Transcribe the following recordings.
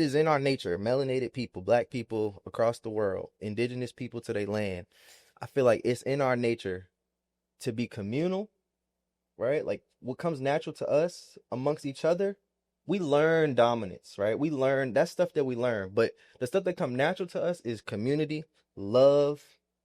It is in our nature, melanated people, black people across the world, indigenous people to their land. I feel like it's in our nature to be communal, right? Like what comes natural to us amongst each other, we learn dominance, right? We learn that stuff that we learn, but the stuff that come natural to us is community, love,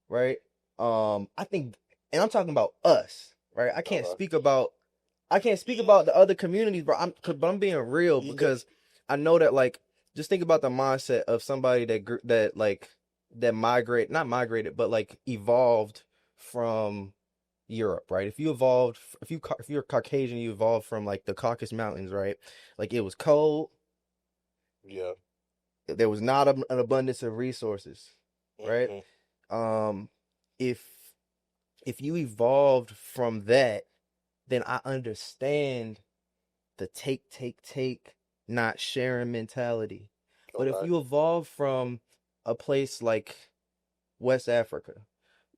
right? I think, and I'm talking about us, right? Okay. I can't speak about the other communities, bro. But I'm being real Yeah. because I know that like just think about the mindset of somebody that migrate, not migrated, but like evolved from Europe, right? If you evolved, if you're Caucasian, you evolved from like the Caucasus Mountains, right? Like it was cold, Yeah. there was not an abundance of resources, right? Hmm. Um, if if you evolved from that, then I understand the take, not sharing mentality. But if Okay. you evolve from a place like West Africa,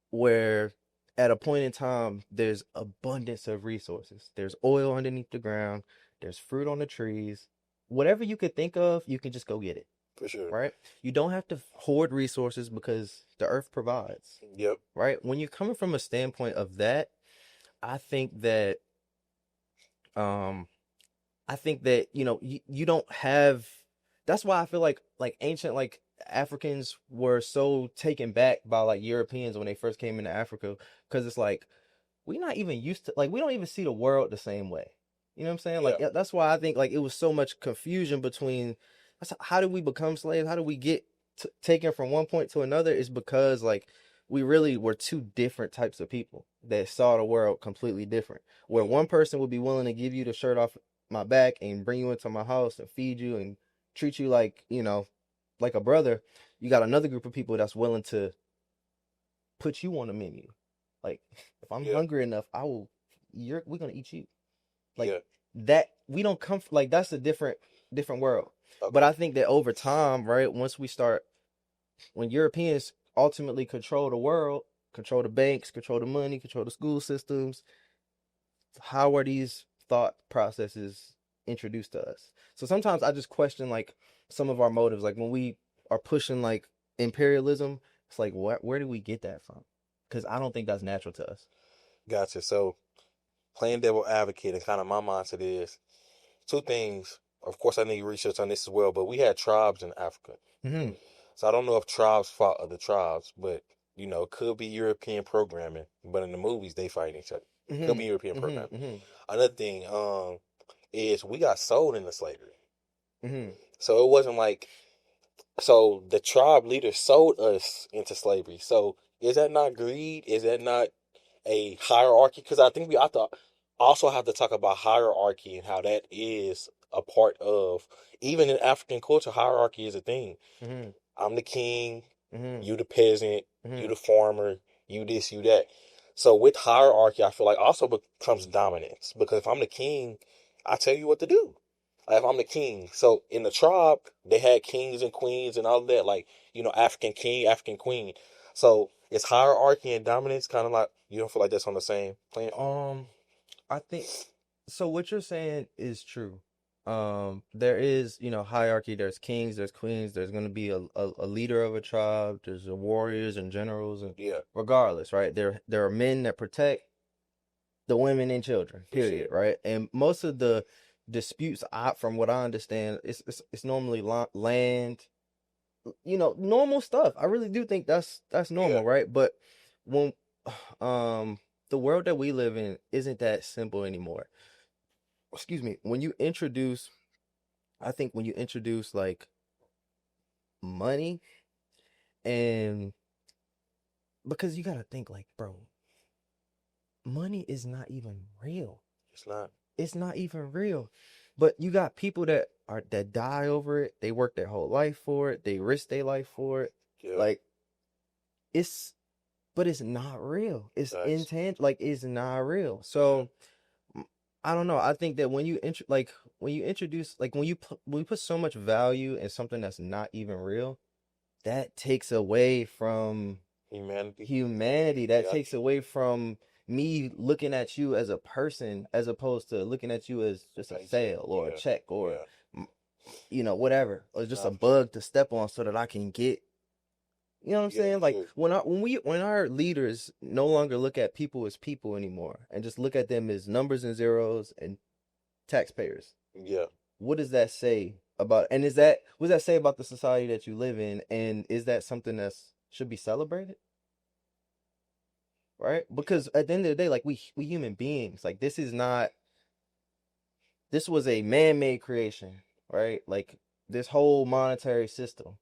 where at a point in time there's abundance of resources. There's oil underneath the ground, there's fruit on the trees. Whatever you could think of, you can just go get it, For sure. right? You don't have to hoard resources because the earth provides, Yep. right? When you're coming from a standpoint of that, I think that um I think that you don't have. That's why I feel like ancient like Africans were so taken back by like Europeans when they first came into Africa because it's like we're not even used to like we don't even see the world the same way. You know what I'm saying? Like Yeah. yeah, that's why I think like it was so much confusion between how do we become slaves? How do we get taken from one point to another? Is because like we really were two different types of people that saw the world completely different. Where Mm. one person would be willing to give you the shirt off my back and bring you into my house and feed you and treat you like like a brother. You got another group of people that's willing to put you on the menu. Like if I'm Yeah. hungry enough, we're gonna eat you. Like Yeah. that we don't come like that's a different world. But Okay. I think that over time, right, once we start when Europeans ultimately control the world, control the banks, control the money, control the school systems, how are these thought processes introduced to us? So sometimes I just question like some of our motives. Like when we are pushing like imperialism, it's like where do we get that from? Because I don't think that's natural to us. Gotcha. So playing devil advocate and kind of my mindset is two things. Of course, I need research on this as well, but we had tribes in Africa. Hmm. So I don't know if tribes fought other tribes, but it could be European programming. But in the movies, they fight each other. Could Hmm. be European Hmm. programming. Hmm. Another thing, is we got sold into slavery. Hmm. So it wasn't like so the tribe leaders sold us into slavery. So is that not greed? Is that not a hierarchy? Because I think we have to also have to talk about hierarchy and how that is a part of even in African culture. Hierarchy is a thing. Hmm. I'm the king, Hmm. you the peasant, you Hmm. the farmer, you this, you that. So with hierarchy, I feel like also becomes dominance because if I'm the king, I tell you what to do. Like if I'm the king, so in the tribe they had kings and queens and all of that, like African king, African queen. So it's hierarchy and dominance, kind of like you don't feel like that's on the same plane. Um, I think so. What you're saying is true. There is, hierarchy. There's kings, there's queens. There's going to be a leader of a tribe. There's the warriors and generals, and Yeah, regardless, right? There are men that protect the women and children. for sure. Period. Right. And most of the disputes, from what I understand, it's normally land. Normal stuff. I really do think that's Yeah, normal, right? But when um the world that we live in isn't that simple anymore. Excuse me. I think when you introduce like money and because you gotta think like, bro, money is not even real. it's not. It's not even real. But you got people that die over it. They work their whole life for it. They risk their life for it. Yeah, Like it's but it's not real. It's that's intangible. Like it's not real. yeah, So I don't know. I think that when you introduce like when you put so much value in something that's not even real, that takes away from humanity. humanity. That Yeah, takes away from me looking at you as a person as opposed to looking at you as just a paycheck. sale or a Yeah, check or yeah, whatever, or just Nah, a for sure. bug to step on so that I can get, you know what I'm Yeah, saying? for Like sure. when our leaders no longer look at people as people anymore and just look at them as numbers and zeros and taxpayers, Yeah, what does that say about, and is that, what does that say about the society that you live in, and is that something that's should be celebrated, right? yeah, Because at the end of the day, like we human beings, like this was a man-made creation, right? Like this whole monetary system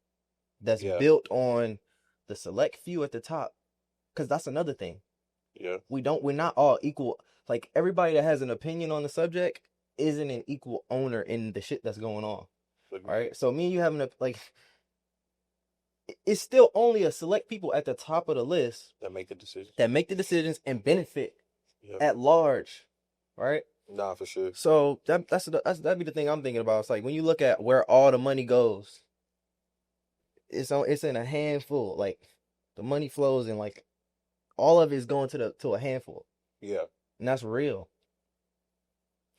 that's yeah, built on the select few at the top. Because that's another thing. yeah. We're not all equal. Like everybody that has an opinion on the subject isn't an equal owner in the shit that's going on. All Agreed. right. So me and you having a like, it's still only a select people at the top of the list That make the decisions. that make the decisions and benefit Yeah. at large, right? Nah, for sure. So that'd be the thing I'm thinking about. It's like when you look at where all the money goes, it's in a handful. Like the money flows and like all of it is going to a handful, Yeah. and that's real.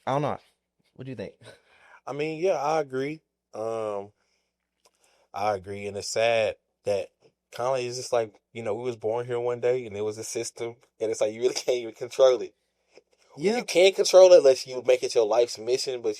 I don't know. What do you think? I mean, yeah, I agree. Um, I agree, and it's sad that kind of it's just like we was born here one day, and it was a system, and it's like you really can't even control it. Well, you Yeah, can control it unless you make it your life's mission, but